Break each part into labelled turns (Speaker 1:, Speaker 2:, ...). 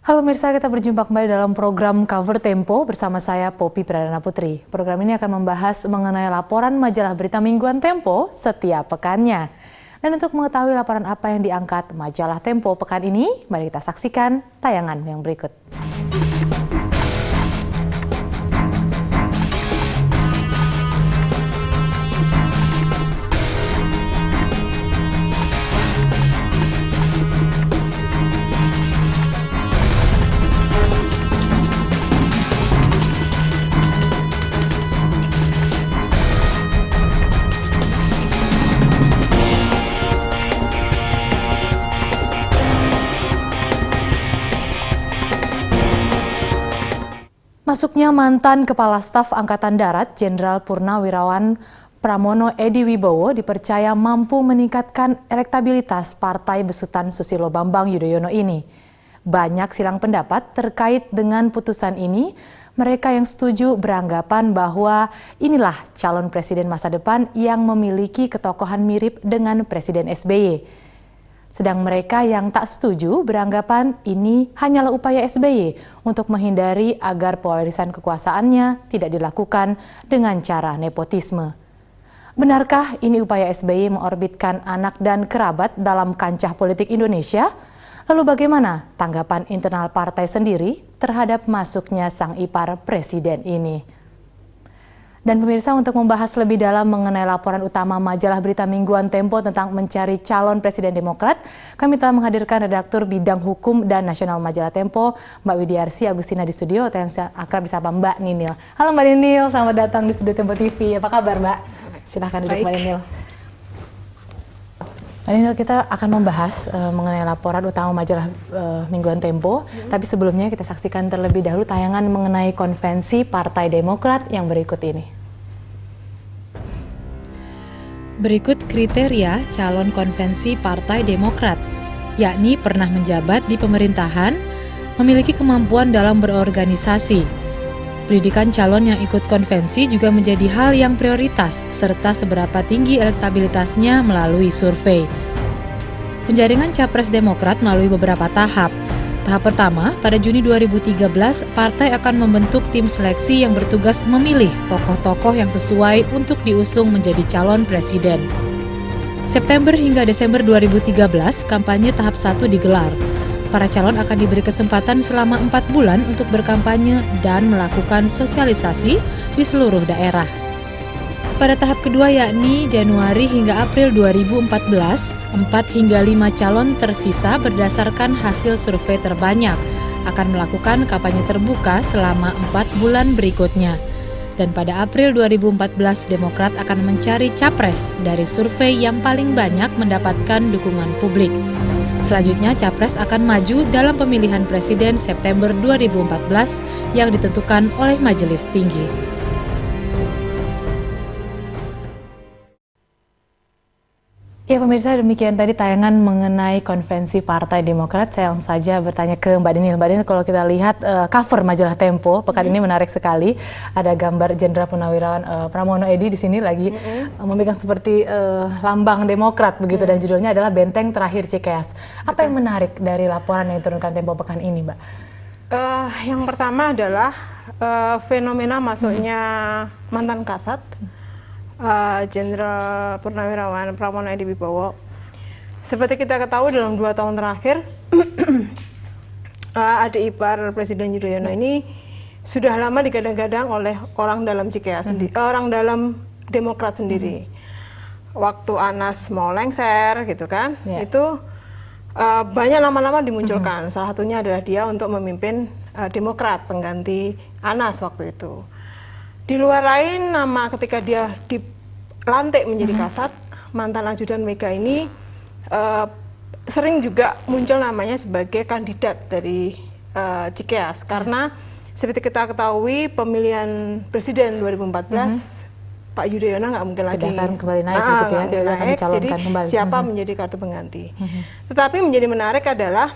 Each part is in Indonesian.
Speaker 1: Halo pemirsa, kita berjumpa kembali dalam program Cover Tempo bersama saya Poppy Pradana Putri. Program ini akan membahas mengenai laporan majalah berita mingguan Tempo setiap pekannya. Dan untuk mengetahui laporan apa yang diangkat majalah Tempo pekan ini, mari kita saksikan tayangan yang berikut. Masuknya mantan Kepala Staf Angkatan Darat Jenderal Purnawirawan Pramono Edy Wibowo dipercaya mampu meningkatkan elektabilitas Partai Besutan Susilo Bambang Yudhoyono ini. Banyak silang pendapat terkait dengan putusan ini. Mereka yang setuju beranggapan bahwa inilah calon presiden masa depan yang memiliki ketokohan mirip dengan Presiden SBY. Sedang mereka yang tak setuju beranggapan ini hanyalah upaya SBY untuk menghindari agar pewarisan kekuasaannya tidak dilakukan dengan cara nepotisme. Benarkah ini upaya SBY mengorbitkan anak dan kerabat dalam kancah politik Indonesia? Lalu bagaimana tanggapan internal partai sendiri terhadap masuknya sang ipar presiden ini? Dan pemirsa, untuk membahas lebih dalam mengenai laporan utama majalah berita mingguan Tempo tentang mencari calon presiden Demokrat, kami telah menghadirkan redaktur bidang hukum dan nasional majalah Tempo, Mbak Widiarsi Agustina di studio, atau yang akrab disapa Mbak Ninil. Halo Mbak Ninil, selamat datang di studio Tempo TV. Apa kabar Mbak? Silahkan duduk. Mbak Ninil. Mbak Ninil, kita akan membahas mengenai laporan utama majalah mingguan Tempo. Tapi sebelumnya kita saksikan terlebih dahulu tayangan mengenai konvensi Partai Demokrat yang berikut ini.
Speaker 2: Berikut kriteria calon konvensi Partai Demokrat, yakni pernah menjabat di pemerintahan, memiliki kemampuan dalam berorganisasi. Pendidikan calon yang ikut konvensi juga menjadi hal yang prioritas, serta seberapa tinggi elektabilitasnya melalui survei. Penjaringan Capres Demokrat melalui beberapa tahap. Tahap pertama, pada Juni 2013, partai akan membentuk tim seleksi yang bertugas memilih tokoh-tokoh yang sesuai untuk diusung menjadi calon presiden. September hingga Desember 2013, kampanye tahap 1 digelar. Para calon akan diberi kesempatan selama 4 bulan untuk berkampanye dan melakukan sosialisasi di seluruh daerah. Pada tahap kedua yakni Januari hingga April 2014, 4 hingga 5 calon tersisa berdasarkan hasil survei terbanyak akan melakukan kampanye terbuka selama 4 bulan berikutnya. Dan pada April 2014, Demokrat akan mencari capres dari survei yang paling banyak mendapatkan dukungan publik. Selanjutnya, capres akan maju dalam pemilihan presiden September 2014 yang ditentukan oleh Majelis Tinggi.
Speaker 1: Ya pemirsa, demikian tadi tayangan mengenai konvensi Partai Demokrat. Saya langsung saja bertanya ke Mbak Ninil. Mbak Ninil, kalau kita lihat cover majalah Tempo pekan ini menarik sekali. Ada gambar Jenderal Purnawirawan Pramono Edy di sini lagi memegang seperti lambang Demokrat begitu, dan judulnya adalah Benteng Terakhir Cikeas. Apa yang menarik dari laporan yang diturunkan Tempo pekan ini, Mbak?
Speaker 3: Yang pertama adalah fenomena masuknya mantan Kasat Jenderal Purnawirawan Pramono Edy Wibowo. Seperti kita ketahui dalam 2 tahun terakhir adik ipar Presiden Yudhoyono ini sudah lama digadang-gadang oleh orang dalam Cikeas sendiri, orang dalam Demokrat sendiri. Waktu Anas mau lengser gitu kan, itu banyak nama-nama dimunculkan. Salah satunya adalah dia untuk memimpin Demokrat, pengganti Anas waktu itu. Di luar lain, nama ketika dia dilantik menjadi Kasat, mantan ajudan Mega ini sering juga muncul namanya sebagai kandidat dari Cikeas. Karena seperti kita ketahui, pemilihan presiden 2014, Pak Yudhoyono nggak mungkin lagi
Speaker 1: tidak akan kembali naik, gitu ya, tidak akan dicalonkan
Speaker 3: jadi
Speaker 1: kembali. Siapa
Speaker 3: menjadi kartu pengganti. Tetapi menjadi menarik adalah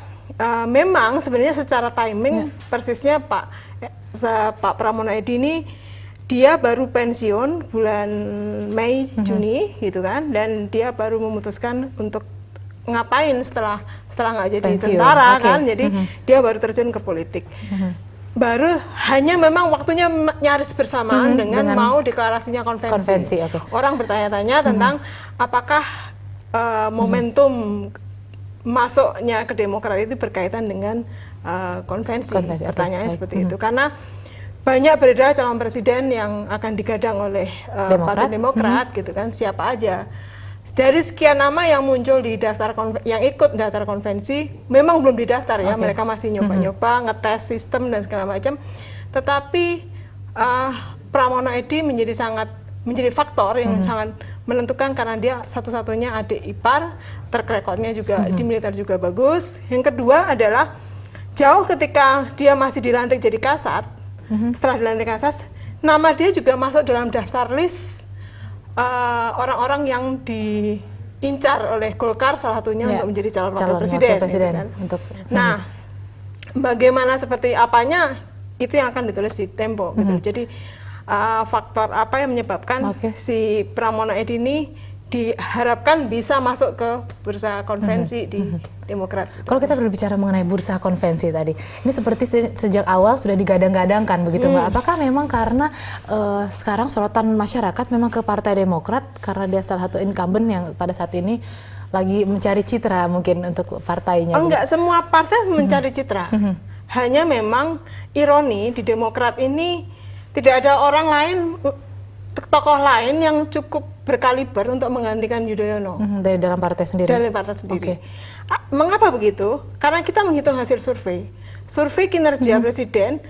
Speaker 3: memang sebenarnya secara timing persisnya Pak Pramono Edy ini dia baru pensiun bulan Mei Juni gitu kan, dan dia baru memutuskan untuk ngapain setelah nggak jadi
Speaker 1: Pensiun,
Speaker 3: tentara
Speaker 1: oke.
Speaker 3: kan, jadi dia baru terjun ke politik. Baru hanya memang waktunya nyaris bersamaan dengan mau deklarasinya konvensi.
Speaker 1: oke.
Speaker 3: Orang bertanya-tanya tentang apakah momentum masuknya ke Demokrat itu berkaitan dengan konvensi.
Speaker 1: Konvensi, oke,
Speaker 3: Pertanyaannya
Speaker 1: baik.
Speaker 3: seperti itu karena banyak beredar calon presiden yang akan digadang oleh Partai Demokrat gitu kan, siapa aja. Dari sekian nama yang muncul di daftar yang ikut daftar konvensi, memang belum didaftar ya, mereka masih nyoba-nyoba ngetes sistem dan segala macam. Tetapi Pramono Edy menjadi faktor yang sangat menentukan karena dia satu-satunya adik ipar, track recordnya juga di militer juga bagus. Yang kedua adalah jauh ketika dia masih dilantik jadi Kasat, setelah dilantik Kasat, nama dia juga masuk dalam daftar list orang-orang yang diincar oleh Golkar salah satunya untuk menjadi calon wakil presiden. Gitu kan. Nah, bagaimana seperti apanya itu yang akan ditulis di Tempo. Gitu. Jadi faktor apa yang menyebabkan si Pramono Edy ini diharapkan bisa masuk ke bursa konvensi di Demokrat.
Speaker 1: Kalau kita berbicara mengenai bursa konvensi tadi, ini seperti sejak awal sudah digadang-gadangkan begitu Mbak. Apakah memang karena sekarang sorotan masyarakat memang ke Partai Demokrat karena dia salah satu incumbent yang pada saat ini lagi mencari citra mungkin untuk partainya?
Speaker 3: Enggak, semua partai mencari citra. Hanya memang ironi di Demokrat ini tidak ada orang lain, tokoh lain yang cukup berkaliber untuk menggantikan Yudhoyono.
Speaker 1: Dari dalam partai sendiri?
Speaker 3: Dari partai sendiri. Mengapa begitu? Karena kita menghitung hasil survei. Survei kinerja presiden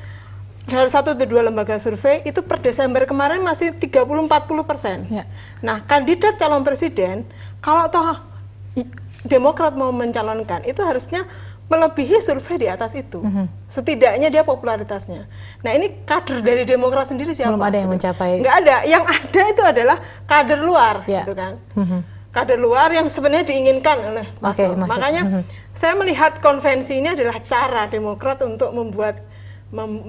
Speaker 3: dari 1 atau 2 lembaga survei itu per Desember kemarin masih 30-40%. Nah, kandidat calon presiden, kalau toh Demokrat mau mencalonkan, itu harusnya melebihi survei di atas itu. Setidaknya dia popularitasnya. Nah, ini kader dari Demokrat sendiri siapa?
Speaker 1: Belum ada yang mencapai.
Speaker 3: Nggak ada. Yang ada itu adalah kader luar, gitu kan. Kader luar yang sebenarnya diinginkan oleh masuk. Makanya saya melihat konvensi ini adalah cara Demokrat untuk membuat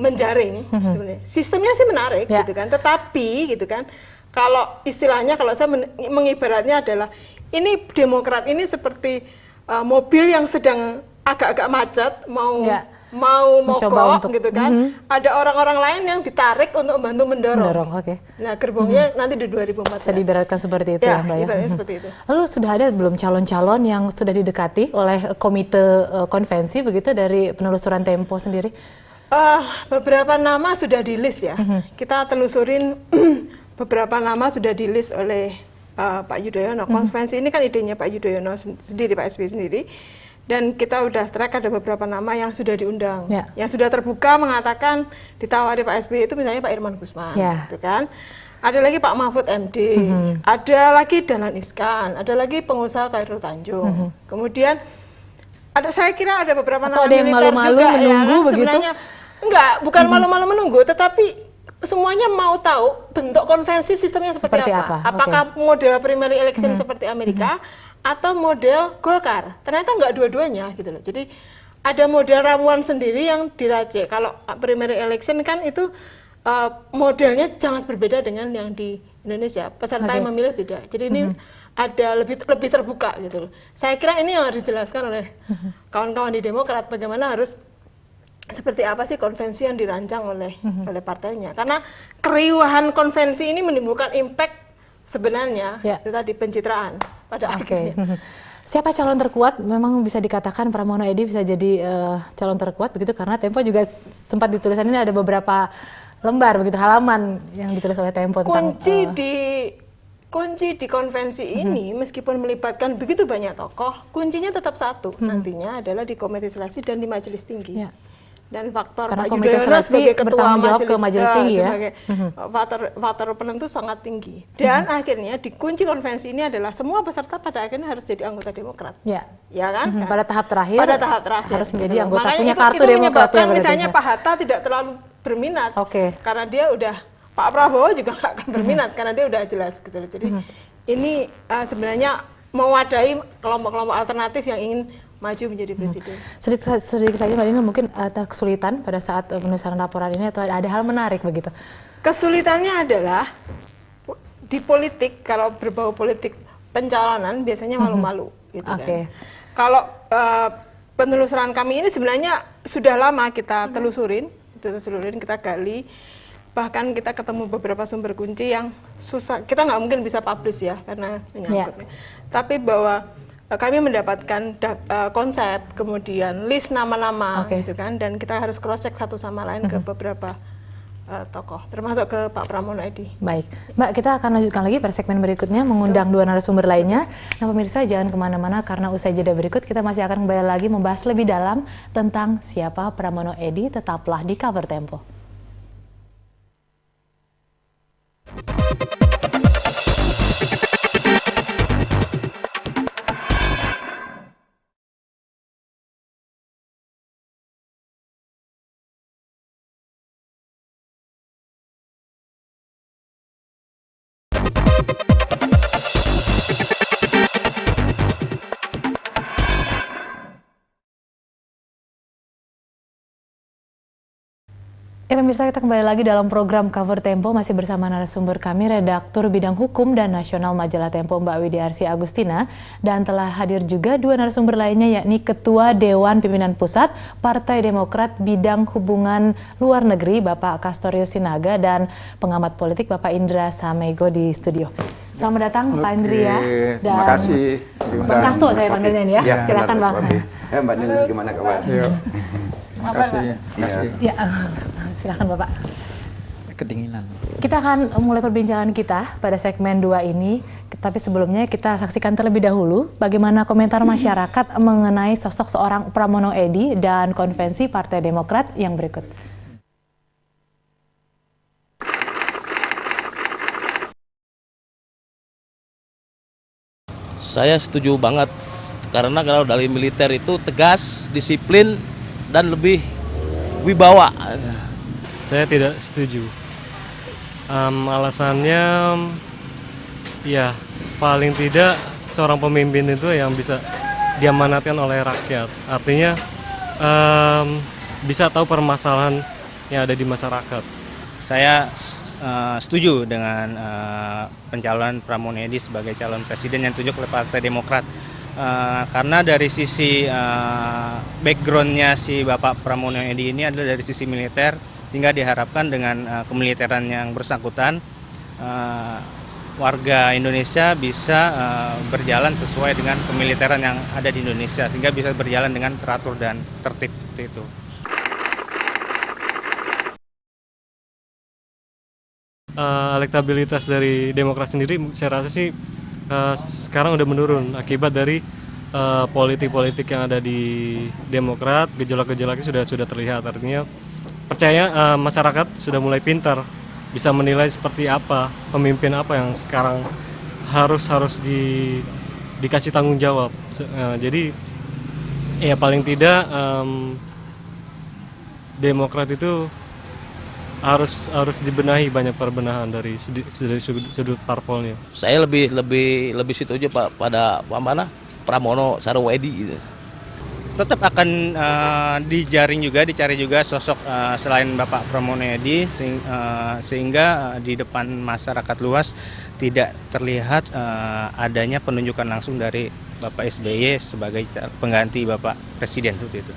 Speaker 3: menjaring sebenarnya. Sistemnya sih menarik, gitu kan. Tetapi, gitu kan, kalau istilahnya kalau saya mengibaratnya adalah ini Demokrat ini seperti mobil yang sedang agak-agak macet, mau mogok gitu kan. Ada orang-orang lain yang ditarik untuk membantu mendorong. Nah, gerbongnya nanti di 2014.
Speaker 1: Bisa diibaratkan seperti itu ya Mbak ya?
Speaker 3: Seperti itu.
Speaker 1: Lalu sudah ada belum calon-calon yang sudah didekati oleh komite konvensi begitu dari penelusuran Tempo sendiri?
Speaker 3: Beberapa nama sudah di list ya. Kita telusurin beberapa nama sudah di list oleh Pak Yudhoyono. Konvensi ini kan idenya Pak Yudhoyono sendiri, Pak SBY sendiri. Dan kita udah track ada beberapa nama yang sudah diundang, yang sudah terbuka mengatakan ditawari Pak SBY itu misalnya Pak Irman Gusman, gitu kan. Ada lagi Pak Mahfud MD, ada lagi Dahlan Iskan, ada lagi pengusaha Khairul Tanjung. Kemudian saya kira ada beberapa nama
Speaker 1: ada yang
Speaker 3: militer
Speaker 1: malu-malu
Speaker 3: juga
Speaker 1: menunggu
Speaker 3: ya kan,
Speaker 1: begitu?
Speaker 3: sebenarnya enggak, bukan malu-malu menunggu, tetapi semuanya mau tahu bentuk konvensi sistemnya seperti apa. Apakah model primary election seperti Amerika atau model Golkar? Ternyata enggak dua-duanya gitu loh. Jadi ada model ramuan sendiri yang diracik. Kalau primary election kan itu modelnya jangan berbeda dengan yang di Indonesia. Peserta yang memilih beda. Jadi ini ada lebih terbuka gitu loh. Saya kira ini yang harus dijelaskan oleh kawan-kawan di Demokrat, bagaimana harus seperti apa sih konvensi yang dirancang oleh partainya. Karena keriuhan konvensi ini menimbulkan impact sebenarnya itu tadi pencitraan pada akhirnya.
Speaker 1: Siapa calon terkuat? Memang bisa dikatakan Pramono Edy bisa jadi calon terkuat begitu karena Tempo juga sempat ditulisan ini ada beberapa lembar begitu halaman yang ditulis oleh Tempo tentang
Speaker 3: kunci di konvensi ini meskipun melibatkan begitu banyak tokoh, kuncinya tetap satu nantinya adalah di komite seleksi dan di majelis tinggi. Dan faktor
Speaker 1: karena
Speaker 3: Pak Yudhoyono sebagai ketua
Speaker 1: majelis tinggi ya,
Speaker 3: sebagai faktor penentu sangat tinggi. Dan akhirnya di kunci konvensi ini adalah semua peserta pada akhirnya harus jadi anggota Demokrat. Ya kan?
Speaker 1: Pada tahap terakhir.
Speaker 3: Pada tahap terakhir.
Speaker 1: Harus menjadi anggota,
Speaker 3: makanya
Speaker 1: punya
Speaker 3: itu,
Speaker 1: kartu Demokrat.
Speaker 3: menyebabkan misalnya Pak Hatta tidak terlalu berminat. Karena dia udah, Pak Prabowo juga nggak akan berminat karena dia udah jelas gitu. Jadi ini sebenarnya mewadahi kelompok-kelompok alternatif yang ingin maju menjadi presiden.
Speaker 1: Sedikit saja Mbak Dina, mungkin ada kesulitan pada saat penulisan laporan ini atau ada hal menarik begitu?
Speaker 3: Kesulitannya adalah di politik, kalau berbau politik pencalonan biasanya malu-malu gitu kan. Kalau penelusuran kami ini sebenarnya sudah lama kita telusurin, kita gali. Bahkan kita ketemu beberapa sumber kunci yang susah, kita nggak mungkin bisa publish ya karena menyangkut. Tapi bahwa kami mendapatkan konsep, kemudian list nama-nama gitu kan, dan kita harus cross check satu sama lain ke beberapa tokoh, termasuk ke Pak Pramono Edi.
Speaker 1: Baik, Mbak, kita akan lanjutkan lagi pada segmen berikutnya, mengundang dua narasumber lainnya. Nah, pemirsa jangan kemana-mana karena usai jeda berikut kita masih akan kembali lagi membahas lebih dalam tentang siapa Pramono Edi. Tetaplah di Cover Tempo. Ya pemirsa, kita kembali lagi dalam program Cover Tempo, masih bersama narasumber kami, Redaktur Bidang Hukum dan Nasional Majalah Tempo Mbak Widiarsi Agustina, dan telah hadir juga dua narasumber lainnya, yakni Ketua Dewan Pimpinan Pusat Partai Demokrat Bidang Hubungan Luar Negeri Bapak Castorius Sinaga dan pengamat politik Bapak Indra Samego di studio. Selamat datang Pak Indri ya.
Speaker 4: Terima kasih.
Speaker 1: Bang Kaso saya panggilnya ini ya. Silakan Bang.
Speaker 4: Mbak Nini, gimana kabar?
Speaker 5: Terima kasih.
Speaker 1: Ya, silakan Bapak.
Speaker 5: Kedinginan.
Speaker 1: Kita akan mulai perbincangan kita pada segmen 2 ini, tapi sebelumnya kita saksikan terlebih dahulu bagaimana komentar masyarakat mengenai sosok seorang Pramono Edi dan konvensi Partai Demokrat yang berikut.
Speaker 6: Saya setuju banget, karena kalau dari militer itu tegas, disiplin, dan lebih wibawa.
Speaker 7: Saya tidak setuju. Alasannya, ya paling tidak seorang pemimpin itu yang bisa diamanatkan oleh rakyat. Artinya bisa tahu permasalahan yang ada di masyarakat.
Speaker 8: Saya setuju dengan pencalonan Pramono Edi sebagai calon presiden yang ditunjuk oleh Partai Demokrat. Karena dari sisi backgroundnya si Bapak Pramono Edi ini adalah dari sisi militer, sehingga diharapkan dengan kemiliteran yang bersangkutan warga Indonesia bisa berjalan sesuai dengan kemiliteran yang ada di Indonesia, sehingga bisa berjalan dengan teratur dan tertib seperti itu.
Speaker 7: Elektabilitas dari Demokrat sendiri saya rasa sih sekarang udah menurun akibat dari politik-politik yang ada di Demokrat. Gejolak-gejolaknya sudah terlihat, artinya percaya masyarakat sudah mulai pintar bisa menilai seperti apa pemimpin apa yang sekarang harus dikasih tanggung jawab. Jadi ya paling tidak Demokrat itu harus dibenahi, banyak perbenahan dari sudut parpolnya.
Speaker 6: Saya lebih setuju pada Pramono Sarwo Edi gitu.
Speaker 8: Tetap akan dicari juga sosok selain Bapak Pramono Edi, sehingga di depan masyarakat luas tidak terlihat adanya penunjukan langsung dari Bapak SBY sebagai pengganti Bapak Presiden seperti itu.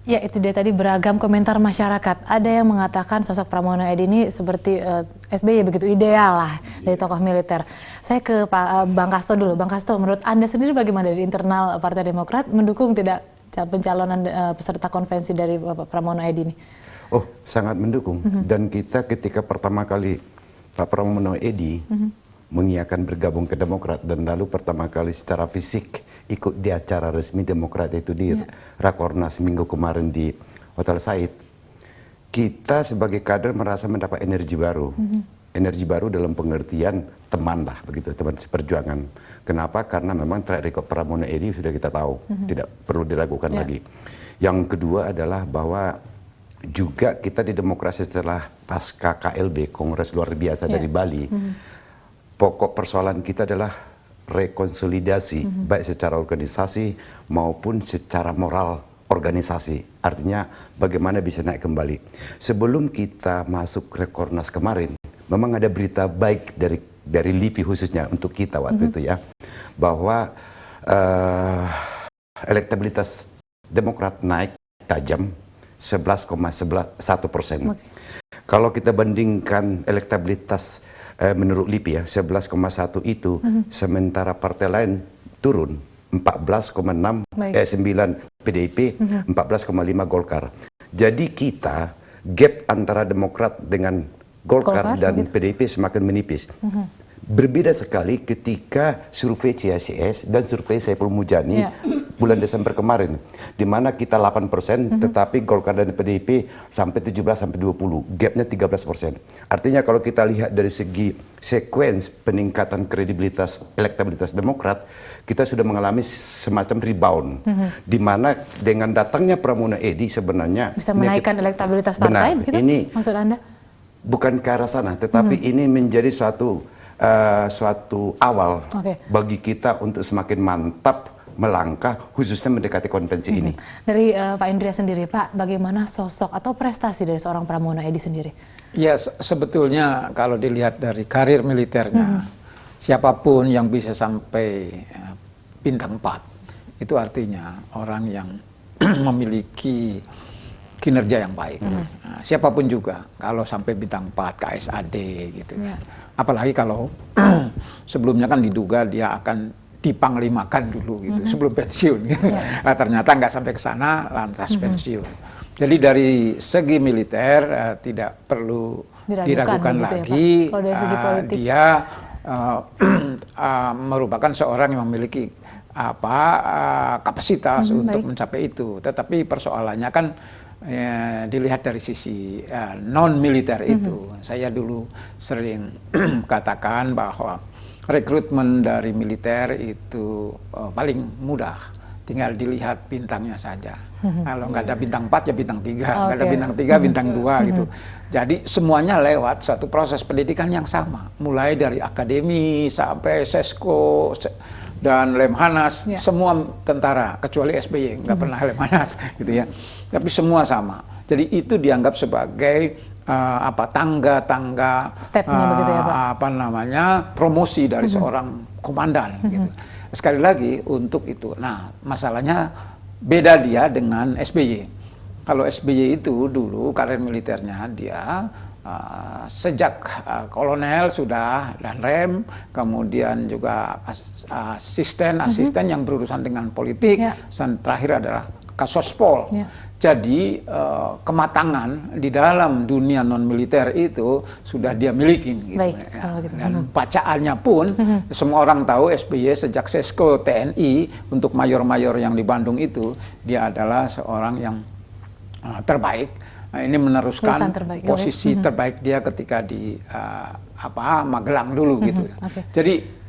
Speaker 1: Ya, itu dia tadi beragam komentar masyarakat. Ada yang mengatakan sosok Pramono Edi ini seperti SBY begitu ideal lah dari tokoh militer. Saya ke Bang Kasto dulu. Bang Kasto, menurut Anda sendiri bagaimana dari internal Partai Demokrat mendukung tidak pencalonan peserta konvensi dari Bapak Pramono Edi ini?
Speaker 4: Oh, sangat mendukung. Dan kita ketika pertama kali Pak Pramono Edi mengiyakan bergabung ke Demokrat, dan lalu pertama kali secara fisik ikut di acara resmi Demokrat itu di Rakornas minggu kemarin di Hotel Said, kita sebagai kader merasa mendapat energi baru. Energi baru dalam pengertian teman lah, begitu, teman seperjuangan. Kenapa? Karena memang track record Pramono Edi sudah kita tahu, tidak perlu diragukan lagi. Yang kedua adalah bahwa juga kita di Demokrasi setelah pasca KLB, Kongres Luar Biasa dari Bali, pokok persoalan kita adalah rekonsolidasi, baik secara organisasi maupun secara moral organisasi. Artinya bagaimana bisa naik kembali. Sebelum kita masuk Rakornas kemarin, memang ada berita baik dari LIPI khususnya untuk kita waktu itu ya, bahwa elektabilitas Demokrat naik tajam 11,1%. Kalau kita bandingkan elektabilitas menurut LIPI ya 11,1 itu, sementara partai lain turun 14,9 PDIP, 14,5 Golkar. Jadi kita gap antara Demokrat dengan Golkar dan PDIP semakin menipis. Berbeda sekali ketika survei CSIS dan survei Saiful Mujani bulan Desember kemarin, di mana kita 8%, tetapi Golkar dan PDIP sampai 17-20, gapnya 13%. Artinya kalau kita lihat dari segi sequence peningkatan kredibilitas, elektabilitas Demokrat, kita sudah mengalami semacam rebound, di mana dengan datangnya Pramono Edy sebenarnya
Speaker 1: bisa menaikkan elektabilitas partai, begitu?
Speaker 4: Ini
Speaker 1: maksud Anda?
Speaker 4: Bukan ke arah sana, tetapi ini menjadi suatu awal bagi kita untuk semakin mantap melangkah, khususnya mendekati konvensi ini.
Speaker 1: Dari Pak Indria sendiri, Pak, bagaimana sosok atau prestasi dari seorang Pramono Edy sendiri?
Speaker 5: Ya, sebetulnya kalau dilihat dari karir militernya, siapapun yang bisa sampai bintang 4, itu artinya orang yang memiliki kinerja yang baik. Nah, siapapun juga, kalau sampai bintang 4, KSAD gitu. Apalagi kalau sebelumnya kan diduga dia akan dipanglimakan dulu gitu, sebelum pensiun. Gitu. Nah, ternyata nggak sampai ke sana, lantas pensiun. Jadi dari segi militer tidak perlu diragukan
Speaker 1: gitu
Speaker 5: lagi,
Speaker 1: ya, Pak? Kalau dari segi politik.
Speaker 5: dia merupakan seorang yang memiliki kapasitas untuk mencapai itu. Tetapi persoalannya kan dilihat dari sisi non militer itu. Saya dulu sering katakan bahwa rekrutmen dari militer itu paling mudah, tinggal dilihat bintangnya saja. Kalau nggak ada bintang 4 ya bintang 3, nggak ada bintang 3 bintang 2 gitu. Jadi semuanya lewat satu proses pendidikan yang sama, mulai dari akademi sampai sesko dan Lemhanas, semua tentara kecuali SBY nggak pernah Lemhanas gitu ya. Tapi semua sama. Jadi itu dianggap sebagai tangga-tangga
Speaker 1: begitu ya, Pak?
Speaker 5: promosi dari seorang komandan gitu. Sekali lagi untuk itu. Nah, masalahnya beda dia dengan SBY. Kalau SBY itu dulu karir militernya dia sejak kolonel sudah dan rem, kemudian juga asisten yang berurusan dengan politik, dan terakhir adalah Kasospol. Jadi kematangan di dalam dunia non militer itu sudah dia miliki. Gitu, gitu. Dan bacaannya pun semua orang tahu SBY sejak Sesko TNI untuk mayor-mayor yang di Bandung itu dia adalah seorang yang terbaik. Nah, ini meneruskan posisi terbaik dia ketika di Magelang dulu gitu. Jadi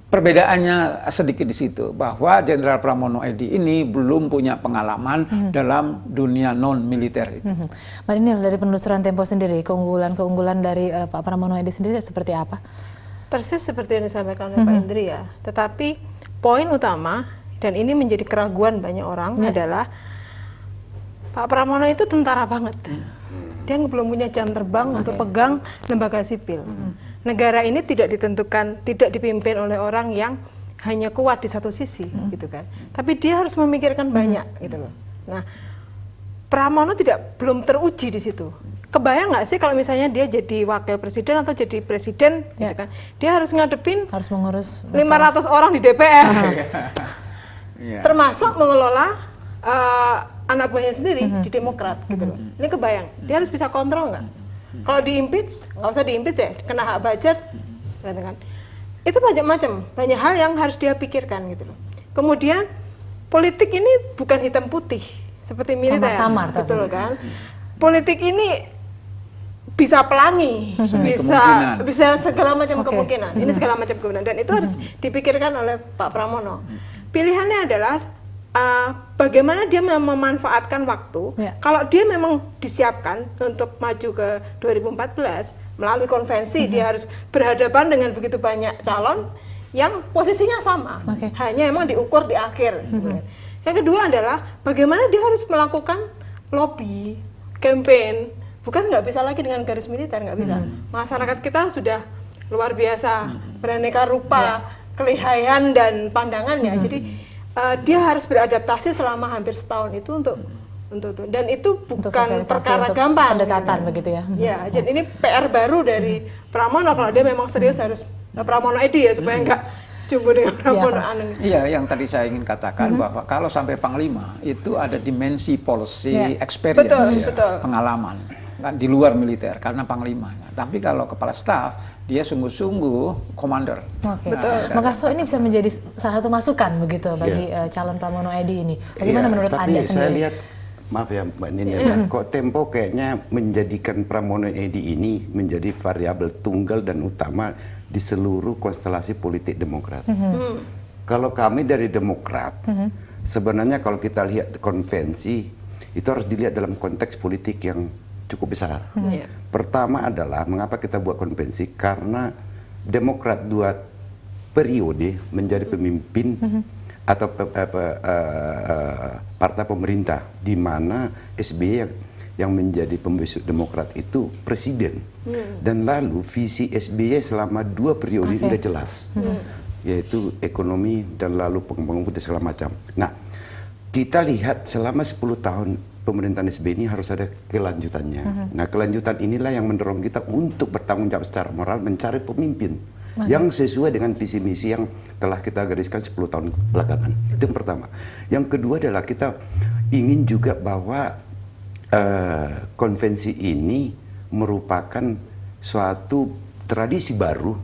Speaker 5: perbedaannya sedikit di situ, bahwa Jenderal Pramono Edy ini belum punya pengalaman dalam dunia non militer itu.
Speaker 1: Mbak Daniel, dari penelusuran Tempo sendiri, keunggulan dari Pak Pramono Edy sendiri seperti apa?
Speaker 3: Persis seperti yang disampaikan oleh Pak Indri ya. Tetapi poin utama, dan ini menjadi keraguan banyak orang, adalah Pak Pramono itu tentara banget. Dia belum punya jam terbang untuk pegang lembaga sipil. Negara ini tidak dipimpin oleh orang yang hanya kuat di satu sisi, gitu kan. Tapi dia harus memikirkan banyak, gitu loh. Nah, Pramono belum teruji di situ. Kebayang nggak sih kalau misalnya dia jadi wakil presiden atau jadi presiden, gitu kan? Dia harus
Speaker 1: mengurus
Speaker 3: 500 orang di DPR, termasuk mengelola anak buahnya sendiri di Demokrat, gitu loh. Ini kebayang, dia harus bisa kontrol nggak? Kalau di-impeach, nggak usah di-impeach deh, kena hak budget, gitu kan. Itu macam-macam, banyak hal yang harus dia pikirkan gitu loh. Kemudian politik ini bukan hitam putih seperti militer, betul kan? Politik ini bisa pelangi, bisa segala macam kemungkinan. Ini segala macam kemungkinan, dan itu harus dipikirkan oleh Pak Pramono. Pilihannya adalah bagaimana dia memanfaatkan waktu. Kalau dia memang disiapkan untuk maju ke 2014 melalui konvensi, dia harus berhadapan dengan begitu banyak calon yang posisinya sama, hanya memang diukur di akhir. Yang kedua adalah bagaimana dia harus melakukan lobby, campaign. Bukan nggak bisa lagi dengan garis militer, nggak bisa. Masyarakat kita sudah luar biasa, beraneka rupa, kelihayan dan pandangannya. Jadi dia harus beradaptasi selama hampir setahun itu untuk dan itu
Speaker 1: Untuk
Speaker 3: bukan
Speaker 1: sosialisasi,
Speaker 3: perkara
Speaker 1: untuk
Speaker 3: gampang.
Speaker 1: pendekatan begitu ya.
Speaker 3: Ya, jadi ini PR baru dari Pramono kalau dia memang serius harus Pramono Edi ya supaya nggak jumbo dengan Pramono Anung.
Speaker 5: Iya, yang tadi saya ingin katakan bahwa kalau sampai Panglima itu ada dimensi policy experience,
Speaker 3: Betul.
Speaker 5: pengalaman kan di luar militer karena Panglima. Tapi kalau kepala staf dia sungguh-sungguh komander.
Speaker 1: Oke. Makasso ini bisa menjadi salah satu masukan begitu bagi calon Pramono Edi ini. Bagaimana menurut
Speaker 4: tapi
Speaker 1: Anda
Speaker 4: saya
Speaker 1: sendiri?
Speaker 4: lihat, maaf ya Mbak Nini, kok Tempo kayaknya menjadikan Pramono Edi ini menjadi variabel tunggal dan utama di seluruh konstelasi politik Demokrat. Kalau kami dari Demokrat, sebenarnya kalau kita lihat konvensi, itu harus dilihat dalam konteks politik yang cukup besar. Pertama adalah mengapa kita buat konvensi, karena Demokrat 2 periode menjadi pemimpin atau partai pemerintah, di mana SBY yang menjadi pembesuk Demokrat itu presiden. Dan lalu visi SBY selama 2 periode sudah jelas, yaitu ekonomi dan lalu pengembangan dan segala macam. Nah, kita lihat selama 10 tahun pemerintahan SBY ini harus ada kelanjutannya. Nah, kelanjutan inilah yang mendorong kita untuk bertanggung jawab secara moral mencari pemimpin yang sesuai dengan visi misi yang telah kita gariskan 10 tahun belakangan. Itu yang pertama. Yang kedua adalah kita ingin juga bahwa konvensi ini merupakan suatu tradisi baru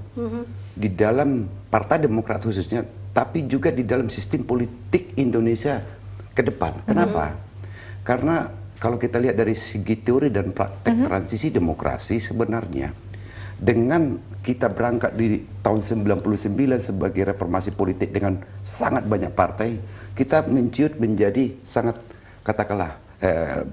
Speaker 4: di dalam Partai Demokrat khususnya, tapi juga di dalam sistem politik Indonesia ke depan. Kenapa? Karena kalau kita lihat dari segi teori dan praktek transisi demokrasi, sebenarnya dengan kita berangkat di tahun 99 sebagai reformasi politik dengan sangat banyak partai, kita menciut menjadi sangat, katakanlah,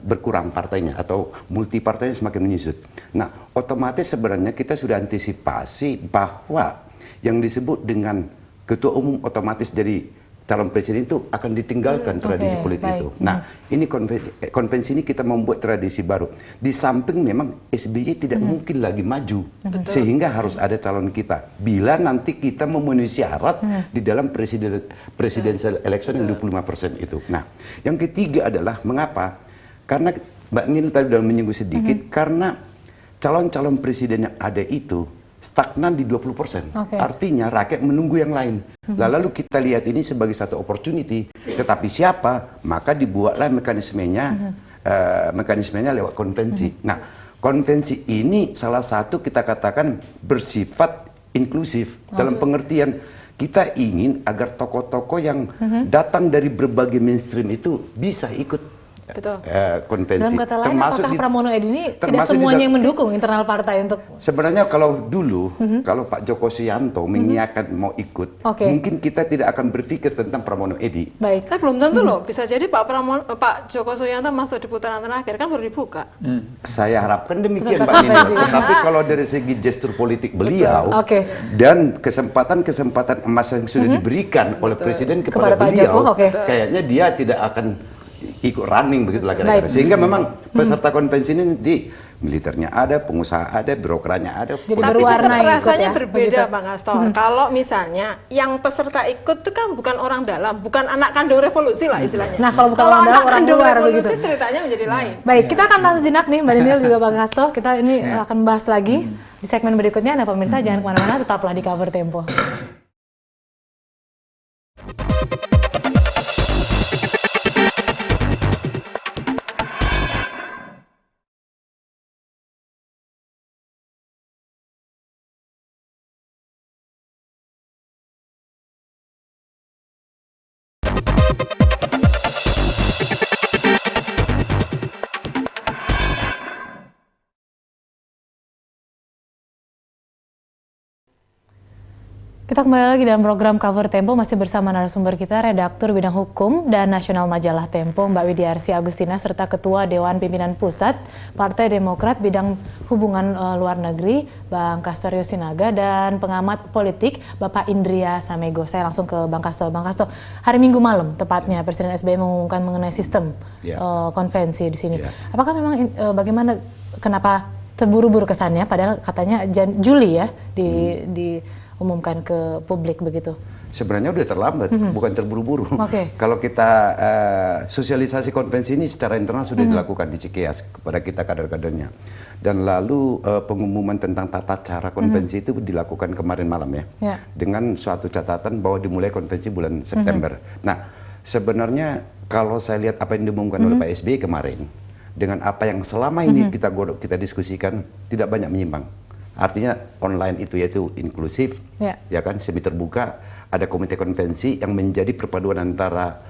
Speaker 4: berkurang partainya atau multi partainya semakin menyusut. Nah, otomatis sebenarnya kita sudah antisipasi bahwa yang disebut dengan ketua umum otomatis jadi calon presiden itu akan ditinggalkan tradisi politik itu. Nah, ini konvensi ini kita membuat tradisi baru. Di samping memang SBY tidak mungkin lagi maju, sehingga harus ada calon kita. Bila nanti kita memenuhi syarat di dalam presidential election yang 25% itu. Nah, yang ketiga adalah mengapa? Karena Mbak Nini tadi sudah menyinggung sedikit, karena calon-calon presiden yang ada itu stagnan di 20%. Artinya rakyat menunggu yang lain. Lalu kita lihat ini sebagai satu opportunity. Tetapi siapa? Maka dibuatlah mekanismenya lewat konvensi. Nah, konvensi ini salah satu kita katakan bersifat inklusif dalam pengertian kita ingin agar tokoh-tokoh yang datang dari berbagai mainstream itu bisa ikut konvensi.
Speaker 1: Dalam kata lain, apakah Pramono Edi ini tidak semuanya yang mendukung internal partai untuk?
Speaker 4: Sebenarnya kalau dulu, kalau Pak Joko Suyanto mengiyakan mau ikut, mungkin kita tidak akan berpikir tentang Pramono Edi.
Speaker 3: Baik, tapi belum tentu loh. Bisa jadi Pak Joko Suyanto masuk di putaran terakhir, kan baru dibuka.
Speaker 4: Saya harapkan demikian Pak Nini. Tapi kalau dari segi gestur politik beliau dan kesempatan emas yang sudah diberikan oleh Presiden kepada beliau, kayaknya dia tidak akan ikut running begitulah kira-kira. Sehingga memang peserta konvensi ini di militernya ada, pengusaha ada, birokratnya ada.
Speaker 1: Jadi berwarna
Speaker 3: rasanya berbeda Bang Astor. Kalau misalnya yang peserta ikut itu kan bukan orang dalam, bukan anak kandung revolusi lah istilahnya.
Speaker 1: Nah, kalau bukan orang dalam, orang luar begitu.
Speaker 3: Ceritanya menjadi lain.
Speaker 1: Baik, kita akan tahan sejenak nih Mbak Ninil juga Bang Hasto. Kita ini akan bahas lagi di segmen berikutnya. Nah, pemirsa jangan kemana-mana, tetaplah di Cover Tempo. Kita kembali lagi dalam program Cover Tempo, masih bersama narasumber kita, Redaktur Bidang Hukum dan Nasional Majalah Tempo, Mbak Widiarsi Agustina, serta Ketua Dewan Pimpinan Pusat Partai Demokrat Bidang Hubungan Luar Negeri, Bang Castorio Sinaga, dan pengamat politik, Bapak Indria Samego. Saya langsung ke Bang Casto. Bang Casto, hari Minggu malam tepatnya Presiden SBY mengumumkan mengenai sistem konvensi di sini. Apakah memang bagaimana, kenapa terburu-buru kesannya, padahal katanya Juli ya diumumkan ke publik begitu?
Speaker 4: sebenarnya udah terlambat, bukan terburu-buru. Kalau kita sosialisasi konvensi ini secara internal sudah dilakukan di Cikeas kepada kita kader-kadernya. Dan lalu pengumuman tentang tata cara konvensi itu dilakukan kemarin malam ya. Dengan suatu catatan bahwa dimulai konvensi bulan September. Nah, sebenarnya kalau saya lihat apa yang diumumkan oleh Pak SBY kemarin dengan apa yang selama ini kita diskusikan tidak banyak menyimpang. Artinya online itu yaitu inklusif, ya kan, semi terbuka, ada komite konvensi yang menjadi perpaduan antara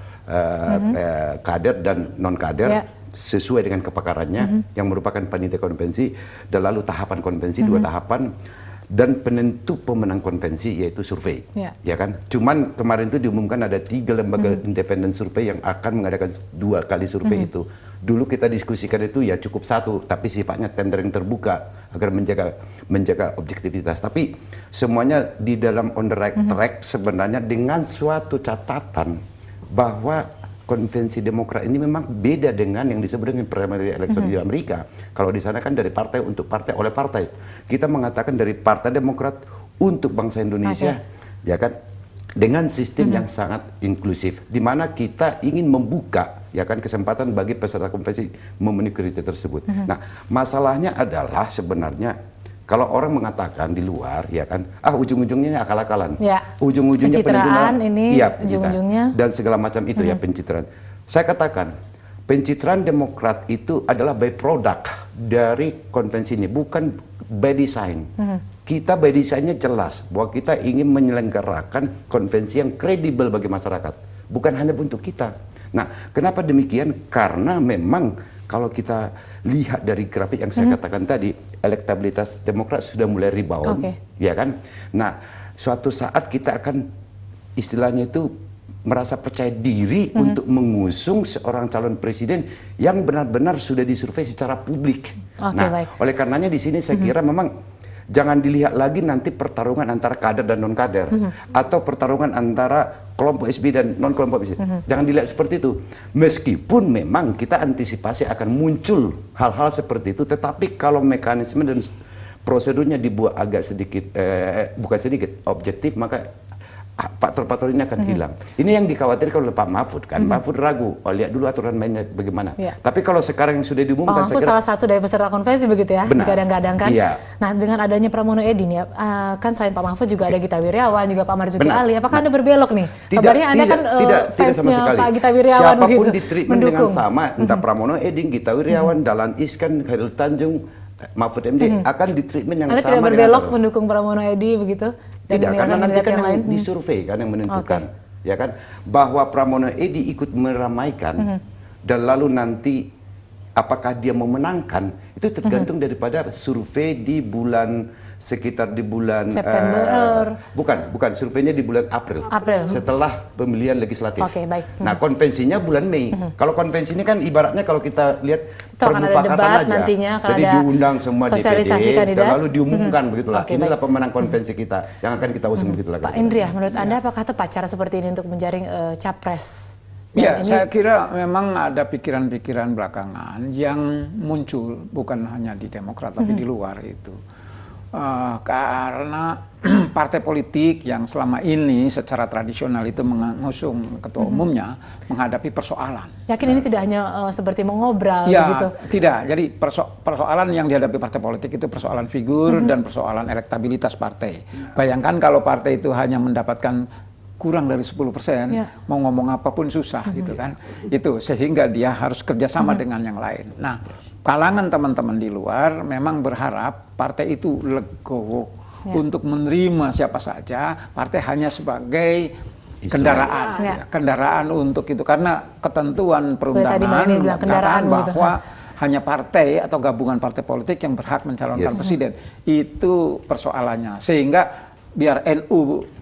Speaker 4: kader dan non kader sesuai dengan kepakarannya yang merupakan panitia konvensi, dan lalu tahapan konvensi 2 tahapan, dan penentu pemenang konvensi yaitu survei, ya kan. Cuman kemarin itu diumumkan ada 3 lembaga independen survei yang akan mengadakan 2 kali survei itu. Dulu kita diskusikan itu ya cukup 1, tapi sifatnya tendering terbuka agar menjaga objektivitas. Tapi semuanya di dalam on the right track sebenarnya, dengan suatu catatan bahwa konvensi Demokrat ini memang beda dengan yang disebut dengan primary election di Amerika. Kalau di sana kan dari partai untuk partai oleh partai. Kita mengatakan dari Partai Demokrat untuk bangsa Indonesia, ya kan, dengan sistem yang sangat inklusif, di mana kita ingin membuka, ya kan, kesempatan bagi peserta konvensi memenuhi kriteria tersebut. Nah, masalahnya adalah sebenarnya kalau orang mengatakan di luar, ya kan, ujung-ujungnya akal-akalan, ujung-ujungnya
Speaker 1: pencitraan ini,
Speaker 4: ujung-ujungnya dan segala macam itu ya, pencitraan. Saya katakan pencitraan Demokrat itu adalah by product dari konvensi ini, bukan by design. Kita by design-nya jelas bahwa kita ingin menyelenggarakan konvensi yang kredibel bagi masyarakat, bukan hanya untuk kita. Nah, kenapa demikian? Karena memang kalau kita lihat dari grafik yang saya katakan tadi, elektabilitas Demokrat sudah mulai rebound, ya kan? Nah, suatu saat kita akan istilahnya itu merasa percaya diri untuk mengusung seorang calon presiden yang benar-benar sudah disurvei secara publik. Oleh karenanya di sini saya kira memang jangan dilihat lagi nanti pertarungan antara kader dan non kader, atau pertarungan antara kelompok SBY dan non kelompok SBY. Jangan dilihat seperti itu. Meskipun memang kita antisipasi akan muncul hal-hal seperti itu, tetapi kalau mekanisme dan prosedurnya dibuat agak sedikit, bukan sedikit, objektif, maka faktor-faktor ini akan hilang. Ini yang dikhawatirkan oleh Pak Mahfud kan. Pak Mahfud ragu, lihat dulu aturan mainnya bagaimana. Tapi kalau sekarang yang sudah diumumkan,
Speaker 1: Pak Mahfud salah satu dari peserta konvensi begitu ya, digadang-gadangkan.
Speaker 4: Nah,
Speaker 1: dengan adanya Pramono Edy nih, kan selain Pak Mahfud juga ada Gita Wirjawan, juga Pak Marzuki Ali. Apakah Anda berbelok nih? Kabarnya Anda kan fansnya Pak Gita Wirjawan.
Speaker 4: Siapapun ditreatment dengan sama, entah Pramono Edy, Gita Wirjawan, Dahlan Iskan, Khairul Tanjung, Mahfud MD akan ditreatment yang
Speaker 1: Anda
Speaker 4: sama.
Speaker 1: Anda tidak berbelok mendukung Pramono Edy begitu?
Speaker 4: Tidak, karena nanti kan yang disurvei kan yang menentukan, ya kan, bahwa Pramono Edy ikut meramaikan, dan lalu nanti apakah dia memenangkan itu tergantung daripada survei di bulan sekitar di bulan
Speaker 1: September.
Speaker 4: Bukan surveinya di bulan April. Setelah pemilihan legislatif. Nah, konvensinya bulan Mei. Kalau konvensi ini kan ibaratnya kalau kita lihat permufakatan aja.
Speaker 1: Nantinya,
Speaker 4: jadi diundang semua DPD dan lalu diumumkan begitulah. Inilah pemenang konvensi kita yang akan kita usung begitulah.
Speaker 1: Pak Indria, menurut Anda apakah tepat cara seperti ini untuk menjaring capres?
Speaker 5: Ya, saya kira memang ada pikiran-pikiran belakangan yang muncul bukan hanya di Demokrat tapi di luar itu. Karena partai politik yang selama ini secara tradisional itu mengusung ketua umumnya menghadapi persoalan.
Speaker 1: Yakin ini tidak hanya seperti mengobrol
Speaker 5: ya,
Speaker 1: gitu?
Speaker 5: Tidak. Jadi persoalan yang dihadapi partai politik itu persoalan figur dan persoalan elektabilitas partai. Bayangkan kalau partai itu hanya mendapatkan kurang dari 10%, mau ngomong apapun susah gitu kan. Itu sehingga dia harus kerjasama dengan yang lain. Nah, kalangan teman-teman di luar memang berharap partai itu legowo untuk menerima siapa saja, partai hanya sebagai kendaraan, kendaraan untuk itu, karena ketentuan perundangan mengatakan bahwa hanya partai atau gabungan partai politik yang berhak mencalonkan presiden. Itu persoalannya, sehingga biar NU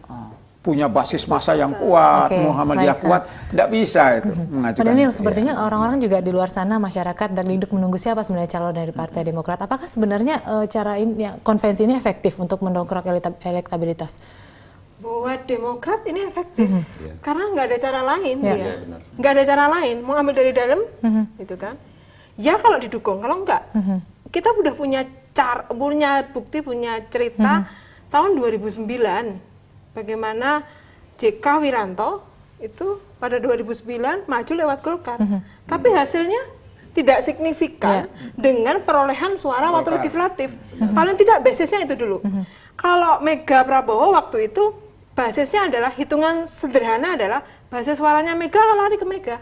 Speaker 5: punya basis massa yang kuat, Muhammadiyah kuat, tidak bisa itu mengajukan.
Speaker 1: Pak Daniel, sepertinya orang-orang juga di luar sana, masyarakat dan hidup menunggu siapa sebenarnya calon dari Partai Demokrat. Apakah sebenarnya cara ini, konvensi ini efektif untuk mendongkrak elektabilitas?
Speaker 3: Buat Demokrat ini efektif, karena nggak ada cara lain, nggak ada cara lain. Mau ambil dari dalam, gitu kan? Ya kalau didukung, kalau enggak, kita udah punya bukti, punya cerita tahun 2009. Bagaimana JK Wiranto itu pada 2009 maju lewat Golkar. Tapi hasilnya tidak signifikan dengan perolehan suara waktu legislatif. Paling tidak basisnya itu dulu. Kalau Mega Prabowo waktu itu basisnya adalah, hitungan sederhana adalah basis suaranya Mega lari ke Mega.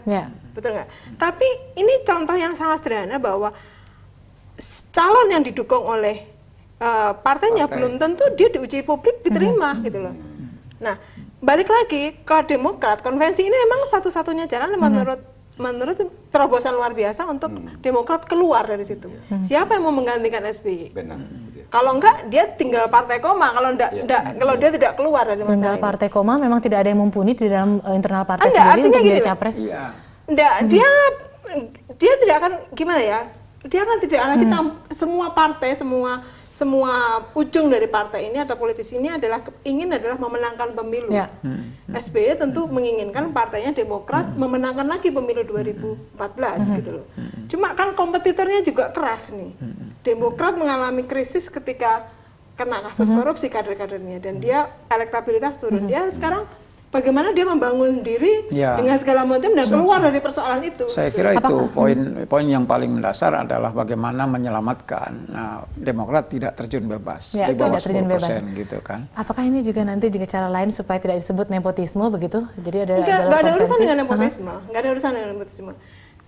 Speaker 3: Betul nggak? Tapi ini contoh yang sangat sederhana bahwa calon yang didukung oleh partainya belum tentu dia diuji publik diterima gitu loh. Nah, balik lagi ke Demokrat, konvensi ini emang satu-satunya jalan menurut terobosan luar biasa untuk Demokrat keluar dari situ. Siapa yang mau menggantikan SBY?
Speaker 4: Benar.
Speaker 3: Kalau enggak, dia tinggal partai koma. Kalau dia tidak keluar dari masalah
Speaker 1: Tinggal
Speaker 3: ini.
Speaker 1: partai koma, memang tidak ada yang mumpuni di dalam internal partai sendiri
Speaker 3: artinya
Speaker 1: untuk
Speaker 3: gini
Speaker 1: jadi
Speaker 3: loh.
Speaker 1: capres.
Speaker 3: Enggak, dia tidak akan gimana ya? Dia kan tidak lagi semua partai, semua ujung dari partai ini atau politisi ini adalah memenangkan pemilu. SBY tentu menginginkan partainya Demokrat memenangkan lagi pemilu 2014 gitu loh. Cuma kan kompetitornya juga keras nih. Demokrat mengalami krisis ketika kena kasus korupsi kader-kadernya dan dia elektabilitas turun. Dia sekarang bagaimana dia membangun diri dengan segala macam dan keluar dari persoalan itu.
Speaker 5: Saya kira itu poin yang paling mendasar adalah bagaimana menyelamatkan Demokrat tidak terjun bebas di bawah 10% gitu kan.
Speaker 1: Apakah ini juga nanti juga cara lain supaya tidak disebut nepotisme begitu? Jadi ada
Speaker 3: nggak ada urusan dengan nepotisme, nggak ada urusan dengan nepotisme.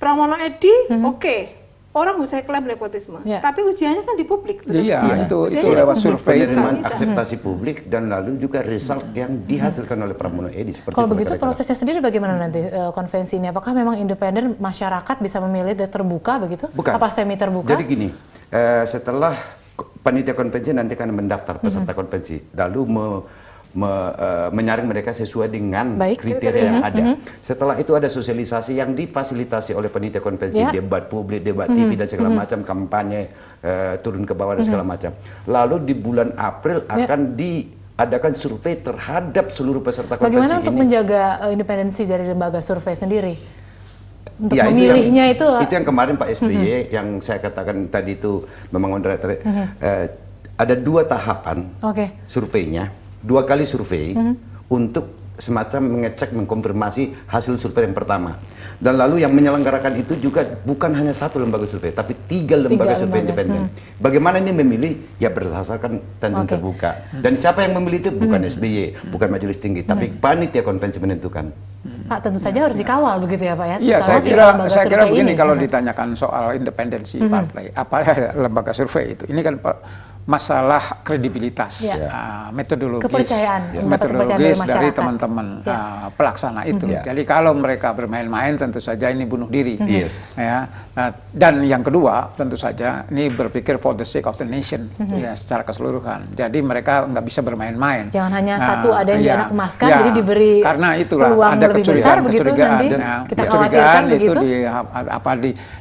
Speaker 3: Pramono Edi, oke. Orang bisa klaim nepotisme, tapi ujiannya kan di publik.
Speaker 5: Iya, itu lewat survei.
Speaker 4: Penerimaan akseptasi publik dan lalu juga result yang dihasilkan oleh Pramono Edi.
Speaker 1: Kalau begitu prosesnya sendiri bagaimana nanti konvensi ini? Apakah memang independen, masyarakat bisa memilih dan terbuka begitu?
Speaker 4: Bukan.
Speaker 1: Apa semi terbuka?
Speaker 4: Jadi gini, setelah panitia konvensi nanti akan mendaftar peserta konvensi, lalu menyaring mereka sesuai dengan kriteria yang ada. Setelah itu ada sosialisasi yang difasilitasi oleh panitia konvensi, debat publik, debat TV dan segala macam, kampanye turun ke bawah dan segala macam. Lalu di bulan April akan diadakan survei terhadap seluruh peserta konvensi.
Speaker 1: Bagaimana untuk menjaga independensi dari lembaga survei sendiri? Untuk memilihnya itu
Speaker 4: yang kemarin Pak SBY yang saya katakan tadi itu memang ada 2 tahapan surveinya. 2 kali survei untuk semacam mengecek, mengkonfirmasi hasil survei yang pertama. Dan lalu yang menyelenggarakan itu juga bukan hanya 1 lembaga survei, tapi 3 lembaga survei independen. Bagaimana ini memilih? Ya berdasarkan tanding terbuka. Dan siapa yang memilih itu bukan SBY, bukan Majelis Tinggi, tapi panitia konvensi menentukan.
Speaker 1: Pak, tentu saja harus dikawal begitu ya Pak ya?
Speaker 5: Iya, saya kira begini kalau ditanyakan soal independensi partai, apa lembaga survei itu? Ini kan masalah kredibilitas, metodologis, metodologis dari teman-teman pelaksana itu. Jadi kalau mereka bermain-main, tentu saja ini bunuh diri. Dan yang kedua, tentu saja ini berpikir for the sake of the nation, secara keseluruhan. Jadi mereka nggak bisa bermain-main.
Speaker 1: Jangan hanya satu ada yang dianak emaskan, jadi diberi
Speaker 5: karena itulah
Speaker 1: peluang
Speaker 5: ada
Speaker 1: lebih besar begitu nanti.
Speaker 5: Kecurigaan itu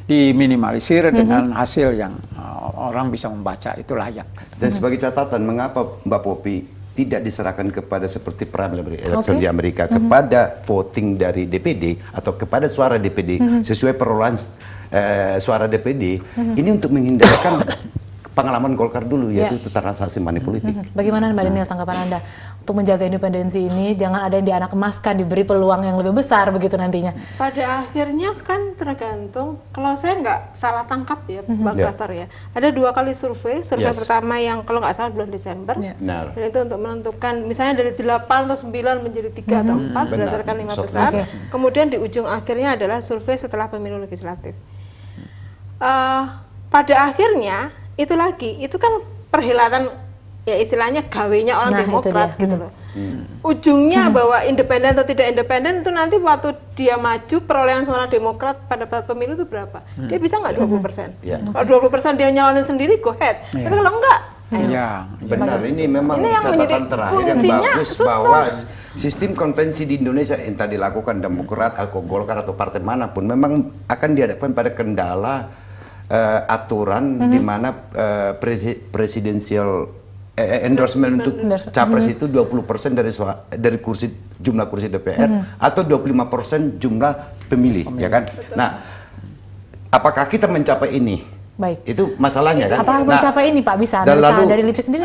Speaker 5: diminimalisir dengan hasil yang orang bisa membaca, itulah yang.
Speaker 4: Dan sebagai catatan, mengapa Mbak Popi tidak diserahkan kepada seperti primary election di Amerika, kepada voting dari DPD atau kepada suara DPD sesuai perolehan suara DPD, ini untuk menghindarkan pengalaman Golkar dulu, yaitu transaksi money politik.
Speaker 1: Bagaimana Mbak Daniel tanggapan Anda untuk menjaga independensi ini, jangan ada yang dianak emaskan, diberi peluang yang lebih besar begitu nantinya?
Speaker 3: Pada akhirnya kan tergantung, kalau saya nggak salah tangkap ya Bang Kastar ya, ada 2 kali survei pertama yang kalau nggak salah bulan Desember, dan itu untuk menentukan misalnya dari 8 atau 9 menjadi 3 atau 4 berdasarkan 5 besar, kemudian di ujung akhirnya adalah survei setelah pemilu legislatif. Pada akhirnya itu kan perhelatan ya istilahnya gawenya orang Demokrat gitu loh. Ujungnya bahwa independen atau tidak independen itu nanti waktu dia maju perolehan suara Demokrat pada pemilu itu berapa? Dia bisa nggak 20%? Kalau 20% dia nyalonin sendiri, go ahead. Tapi kalau enggak,
Speaker 4: benar, ini memang catatan terakhir yang bagus bahwa sistem konvensi di Indonesia yang tadi dilakukan Demokrat, atau Golkar atau partai manapun memang akan dihadapkan pada kendala aturan di mana presidensial endorsement untuk capres itu 20% dari jumlah kursi DPR atau 25% jumlah pemilih, ya kan? Nah, apakah kita mencapai ini
Speaker 1: Baik.
Speaker 4: Itu masalahnya kan.
Speaker 1: Apakah mencapai ini Pak bisa
Speaker 4: dan
Speaker 1: analisa
Speaker 4: lalu-
Speaker 1: dari LIPI sendiri?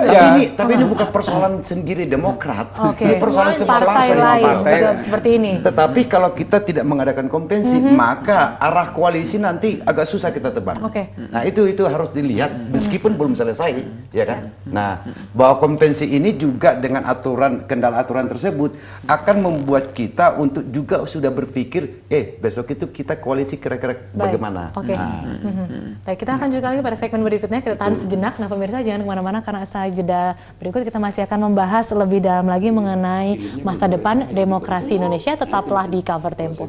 Speaker 4: Tapi ini bukan persoalan sendiri Demokrat.
Speaker 1: Oke.
Speaker 4: Ini persoalan semua
Speaker 1: Partai
Speaker 4: bangsa.
Speaker 1: lain
Speaker 5: partai.
Speaker 1: juga seperti ini.
Speaker 4: Tetapi kalau kita tidak mengadakan konvensi, maka arah koalisi nanti agak susah kita tebak.
Speaker 1: Oke.
Speaker 4: Nah itu harus dilihat meskipun belum selesai, ya kan? Nah bahwa konvensi ini juga dengan kendala aturan tersebut akan membuat kita untuk juga sudah berpikir, besok itu kita koalisi kira-kira bagaimana?
Speaker 1: Oke. Baik, kita akan lanjutkan lagi pada segmen berikutnya. Kita tahan sejenak. Nah pemirsa jangan kemana-mana karena saat jeda berikut kita masih akan membahas lebih dalam lagi mengenai masa depan demokrasi Indonesia. Tetaplah di Cover Tempo.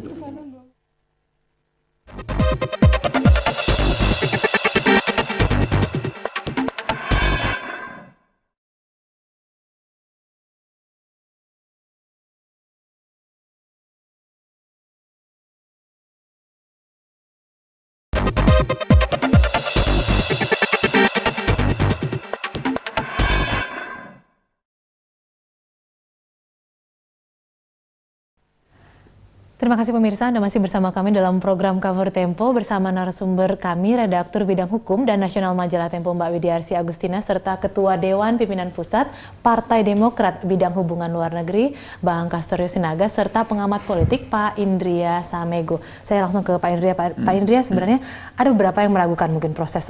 Speaker 1: Terima kasih pemirsa, Anda masih bersama kami dalam program Cover Tempo bersama narasumber kami, Redaktur Bidang Hukum dan Nasional Majalah Tempo Mbak Widiarsi Agustina, serta Ketua Dewan Pimpinan Pusat Partai Demokrat Bidang Hubungan Luar Negeri, Bang Castorio Sinaga, serta pengamat politik Pak Indria Samego. Saya langsung ke Pak Indria. Pak Indria, sebenarnya ada beberapa yang meragukan mungkin proses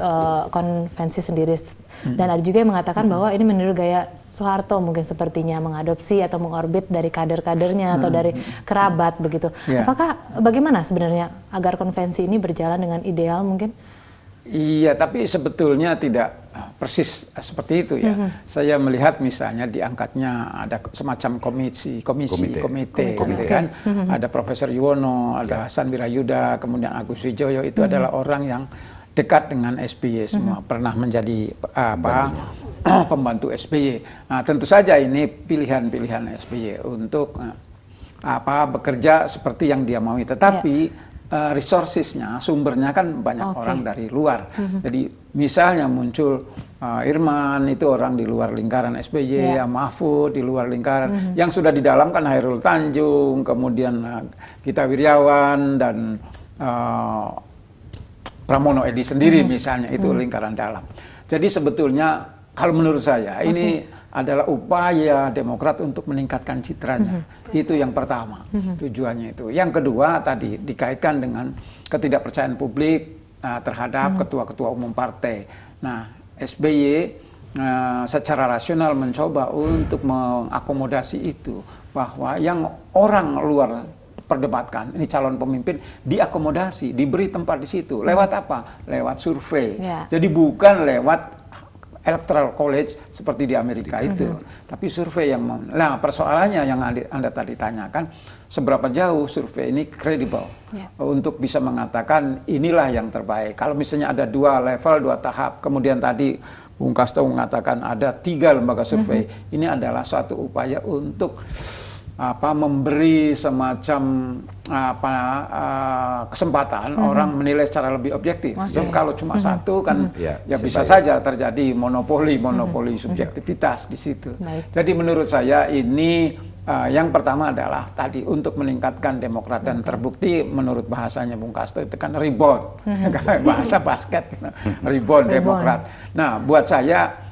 Speaker 1: konvensi sendiri, dan ada juga yang mengatakan bahwa ini meniru gaya Soeharto mungkin sepertinya mengadopsi atau mengorbit dari kader-kadernya atau dari kerabat begitu.
Speaker 5: Ya.
Speaker 1: Apakah bagaimana sebenarnya agar konvensi ini berjalan dengan ideal mungkin?
Speaker 5: Iya, tapi sebetulnya tidak persis seperti itu ya. Saya melihat misalnya diangkatnya ada semacam komite gitu kan. Ada Profesor Yuwono, ada Hasan Wirayuda, kemudian Agus Wijoyo, itu adalah orang yang dekat dengan SBY semua, pernah menjadi pembantu SBY. Nah, tentu saja ini pilihan-pilihan SBY untuk bekerja seperti yang dia mau, tetapi resourcesnya, sumbernya kan banyak orang dari luar. Jadi misalnya muncul Irman, itu orang di luar lingkaran SBY, Mahfud di luar lingkaran, yang sudah di dalam kan Hairul Tanjung, kemudian Gita Wirjawan dan Pramono Edi sendiri misalnya, itu lingkaran dalam. Jadi sebetulnya kalau menurut saya ini adalah upaya Demokrat untuk meningkatkan citranya. Itu yang pertama, tujuannya itu. Yang kedua tadi dikaitkan dengan ketidakpercayaan publik terhadap ketua-ketua umum partai. Nah, SBY secara rasional mencoba untuk mengakomodasi itu, bahwa yang orang luar perdebatkan, ini calon pemimpin, diakomodasi, diberi tempat di situ. Lewat apa? Lewat survei. Jadi bukan lewat Electoral College seperti di Amerika itu, tapi survei yang nah persoalannya yang Anda tadi tanyakan, seberapa jauh survei ini kredibel untuk bisa mengatakan inilah yang terbaik. Kalau misalnya ada 2 level, 2 tahap, kemudian tadi Bung Casto mengatakan ada 3 lembaga survei, ini adalah suatu upaya untuk memberi semacam kesempatan orang menilai secara lebih objektif. Kalau cuma satu kan ya bisa saja terjadi monopoli subjektivitas di situ. Jadi menurut saya ini yang pertama adalah tadi untuk meningkatkan Demokrat, dan terbukti menurut bahasanya Bung Casto itu kan rebound, bahasa basket, rebound Demokrat. Nah, buat saya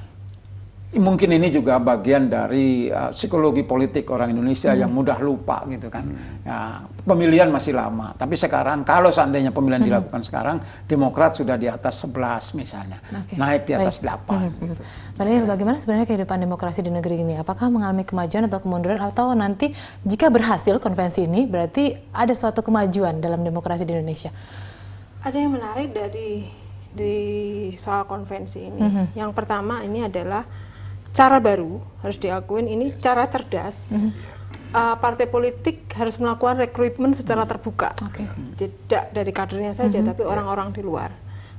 Speaker 5: mungkin ini juga bagian dari psikologi politik orang Indonesia yang mudah lupa gitu kan. Ya, pemilihan masih lama, tapi sekarang kalau seandainya pemilihan dilakukan sekarang, Demokrat sudah di atas 11 misalnya, naik di atas 8. Gitu.
Speaker 1: Pak Daniel, bagaimana sebenarnya kehidupan demokrasi di negeri ini? Apakah mengalami kemajuan atau kemunduran, atau nanti jika berhasil konvensi ini berarti ada suatu kemajuan dalam demokrasi di Indonesia?
Speaker 3: Ada yang menarik di soal konvensi ini. Yang pertama ini adalah cara baru, harus diakuin ini cara cerdas. Partai politik harus melakukan rekrutmen secara terbuka, tidak dari kadernya saja, tapi orang-orang di luar.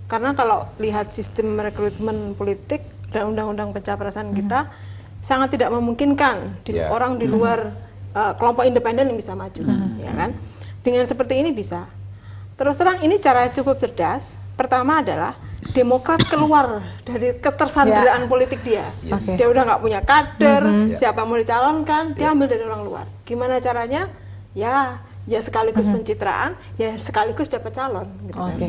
Speaker 3: Karena kalau lihat sistem rekrutmen politik dan undang-undang pencapresan kita, sangat tidak memungkinkan orang di luar kelompok independen yang bisa maju, ya kan? Dengan seperti ini bisa. Terus terang ini cara cukup cerdas. Pertama adalah Demokrat keluar dari ketersandaraan politik dia. Dia udah nggak punya kader, siapa yang mau dicalonkan, dia ambil dari orang luar. Gimana caranya? Ya, ya sekaligus pencitraan, ya sekaligus dapat calon. Gitu kan.
Speaker 1: Oke.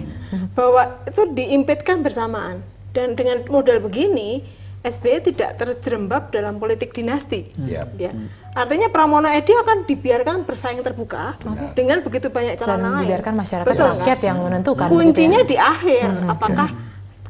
Speaker 3: Bahwa itu diimpitkan bersamaan. Dan dengan modal begini, SBY tidak terjerembab dalam politik dinasti. Ya. Artinya Pramono Edy akan dibiarkan bersaing terbuka dengan begitu banyak calon
Speaker 1: Dan
Speaker 3: lain.
Speaker 1: dibiarkan masyarakat
Speaker 3: Betul,
Speaker 1: rakyat
Speaker 3: kan?
Speaker 1: yang menentukan.
Speaker 3: Kuncinya
Speaker 1: begitu ya?
Speaker 3: di akhir, apakah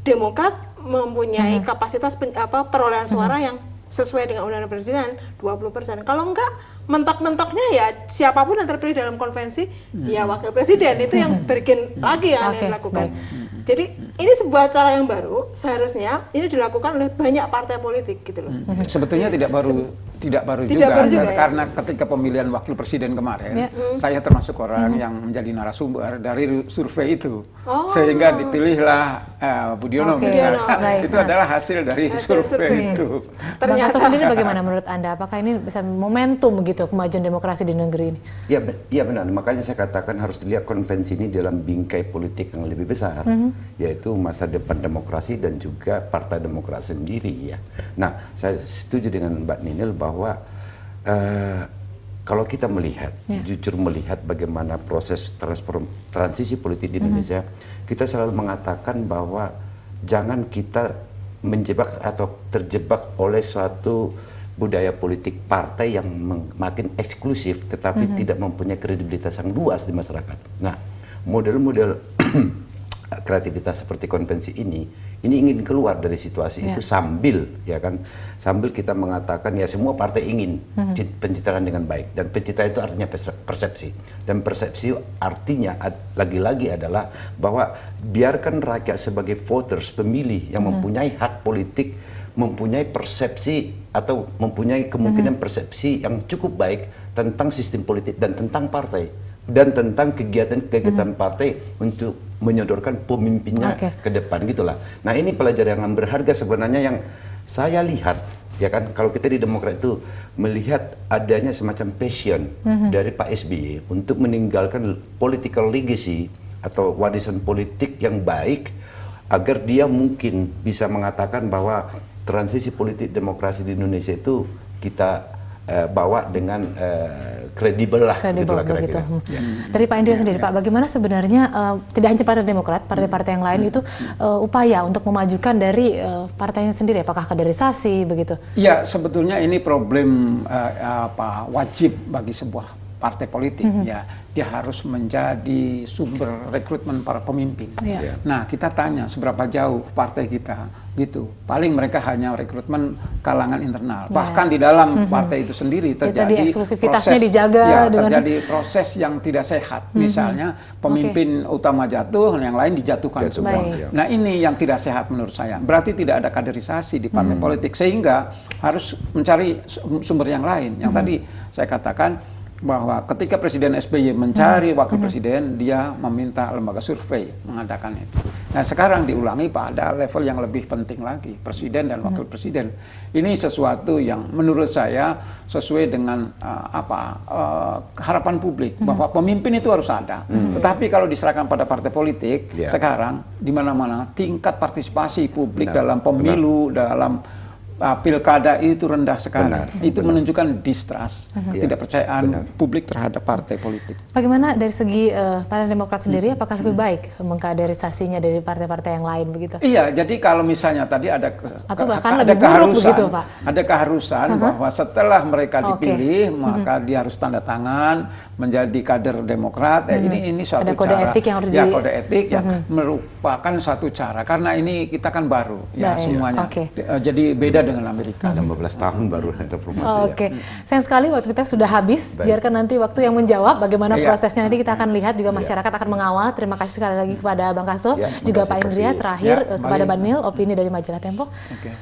Speaker 3: Demokrat mempunyai kapasitas perolehan suara yang sesuai dengan Undang-Undang Presiden 20%. Kalau enggak, mentok-mentoknya ya siapapun yang terpilih dalam konvensi, ya wakil presiden itu yang bikin lagi yang dilakukan. Jadi ini sebuah cara yang baru, seharusnya ini dilakukan oleh banyak partai politik gitu loh.
Speaker 5: Sebetulnya tidak baru juga, karena ketika pemilihan wakil presiden kemarin, saya termasuk orang yang menjadi narasumber dari survei itu, sehingga dipilihlah Budiono misalnya. Itu adalah hasil dari survei itu.
Speaker 1: Bang Hasto sendiri bagaimana menurut Anda? Apakah ini bisa momentum gitu kemajuan demokrasi di negeri ini?
Speaker 4: Ya benar, makanya saya katakan harus dilihat konvensi ini dalam bingkai politik yang lebih besar, yaitu masa depan demokrasi dan juga Partai Demokrat sendiri ya. Nah, saya setuju dengan Mbak Ninil bahwa kalau kita melihat, jujur melihat bagaimana proses transisi politik di Indonesia, kita selalu mengatakan bahwa jangan kita menjebak atau terjebak oleh suatu budaya politik partai yang makin eksklusif tetapi tidak mempunyai kredibilitas yang luas di masyarakat. Nah, model-model kreativitas seperti konvensi ini ingin keluar dari situasi itu sambil kita mengatakan ya semua partai ingin pencitraan dengan baik, dan pencitraan itu artinya persepsi, dan persepsi artinya lagi-lagi adalah bahwa biarkan rakyat sebagai voters, pemilih yang mempunyai hak politik, mempunyai persepsi atau mempunyai kemungkinan persepsi yang cukup baik tentang sistem politik dan tentang partai dan tentang kegiatan-kegiatan partai untuk menyodorkan pemimpinnya ke depan gitulah. Nah, ini pelajaran yang berharga sebenarnya yang saya lihat ya kan, kalau kita di Demokrat itu melihat adanya semacam passion dari Pak SBY untuk meninggalkan political legacy atau warisan politik yang baik agar dia mungkin bisa mengatakan bahwa transisi politik demokrasi di Indonesia itu kita bawa dengan kredibel lah, gitulah kira-kira.
Speaker 1: Dari Pak Indria sendiri, Pak, bagaimana sebenarnya tidak hanya Partai Demokrat, partai-partai yang lain itu upaya untuk memajukan dari partainya sendiri, apakah kaderisasi begitu?
Speaker 5: Ya, sebetulnya ini problem wajib bagi sebuah partai politik, ya dia harus menjadi sumber rekrutmen para pemimpin. Nah, kita tanya seberapa jauh partai kita gitu. Paling mereka hanya rekrutmen kalangan internal. Bahkan di dalam partai itu sendiri terjadi
Speaker 1: eksklusivitasnya
Speaker 5: proses,
Speaker 1: dijaga
Speaker 5: terjadi proses yang tidak sehat. Misalnya pemimpin utama jatuh, yang lain dijatuhkan semua. Nah, ini yang tidak sehat menurut saya. Berarti tidak ada kaderisasi di partai politik, sehingga harus mencari sumber yang lain. Yang tadi saya katakan bahwa ketika Presiden SBY mencari wakil presiden, dia meminta lembaga survei mengadakan itu. Nah, sekarang diulangi pada level yang lebih penting lagi, presiden dan wakil presiden. Ini sesuatu yang menurut saya sesuai dengan harapan publik bahwa pemimpin itu harus ada. Tetapi kalau diserahkan pada partai politik, sekarang di mana-mana tingkat partisipasi publik dalam pemilu, dalam pilkada itu rendah sekali. Itu menunjukkan distrust, ketidakpercayaan publik terhadap partai politik.
Speaker 1: Bagaimana dari segi Partai Demokrat sendiri, apakah lebih baik mengkaderisasinya dari partai-partai yang lain begitu?
Speaker 5: Iya, jadi kalau misalnya tadi ada
Speaker 1: begitu, Pak.
Speaker 5: Ada keharusan bahwa setelah mereka dipilih, maka dia harus tanda tangan menjadi kader Demokrat. Ini suatu
Speaker 1: ada kode
Speaker 5: cara.
Speaker 1: Etik yang harus
Speaker 5: kode etik yang merupakan suatu cara, karena ini kita kan baru semuanya. Jadi beda dengan Amerika.
Speaker 4: 16 tahun baru ada promosi.
Speaker 1: Sayang sekali waktu kita sudah habis. Biarkan nanti waktu yang menjawab bagaimana prosesnya, nanti kita akan lihat, juga masyarakat akan mengawal. Terima kasih sekali lagi kepada Bang Hasto, juga Pak Indria. Terakhir kepada Mbak Nil, opini dari Majalah Tempo.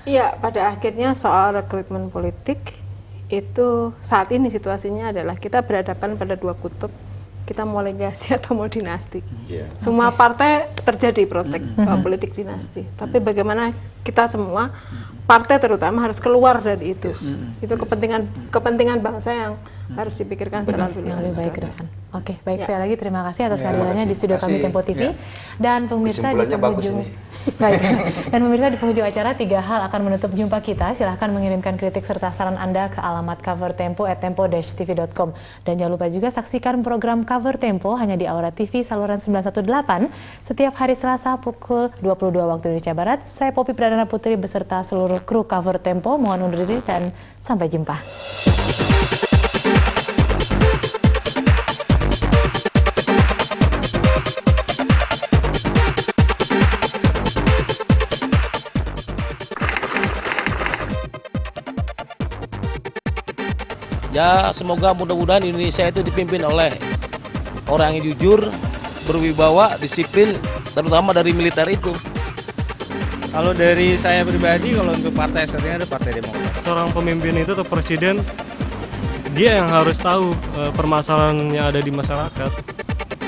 Speaker 3: Iya, pada akhirnya soal rekrutmen politik itu saat ini situasinya adalah kita berhadapan pada dua kutub. Kita mau legasi atau mau dinasti. Semua partai terjadi politik dinasti. Tapi bagaimana kita semua partai terutama harus keluar dari itu. Itu kepentingan bangsa yang harus dipikirkan secara lebih baik ke depan.
Speaker 1: Oke, baik,
Speaker 3: Ya.
Speaker 1: sekali lagi terima kasih atas
Speaker 5: Ya,
Speaker 1: kehadirannya di studio kami
Speaker 5: kasih.
Speaker 1: Tempo TV.
Speaker 5: Ya.
Speaker 1: Dan pemirsa di
Speaker 4: Kesimpulannya bagus
Speaker 1: penghujung
Speaker 4: ini.
Speaker 1: Baik. Dan pemirsa di penghujung acara 3 hal akan menutup jumpa kita. Silahkan mengirimkan kritik serta saran Anda ke alamat cover tempo@tempo-tv.com. Dan jangan lupa juga saksikan program Cover Tempo hanya di Aura TV saluran 918 setiap hari Selasa pukul 22 waktu Indonesia Barat. Saya Poppy Pradana Putri beserta seluruh kru Cover Tempo mohon undur diri dan sampai jumpa.
Speaker 6: Ya semoga mudah-mudahan Indonesia itu dipimpin oleh orang yang jujur, berwibawa, disiplin, terutama dari militer itu.
Speaker 8: Kalau dari saya pribadi, kalau untuk partai saat ini ada Partai Demokrat.
Speaker 7: Seorang pemimpin itu atau presiden, dia yang harus tahu permasalahan yang ada di masyarakat.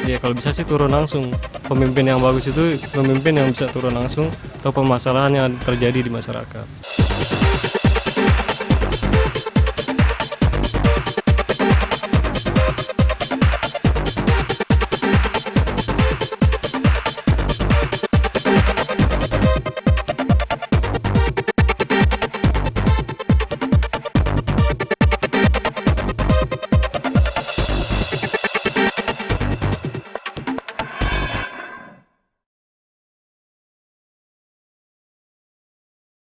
Speaker 7: Ya kalau bisa sih turun langsung. Pemimpin yang bagus itu pemimpin yang bisa turun langsung tahu permasalahan yang terjadi di masyarakat.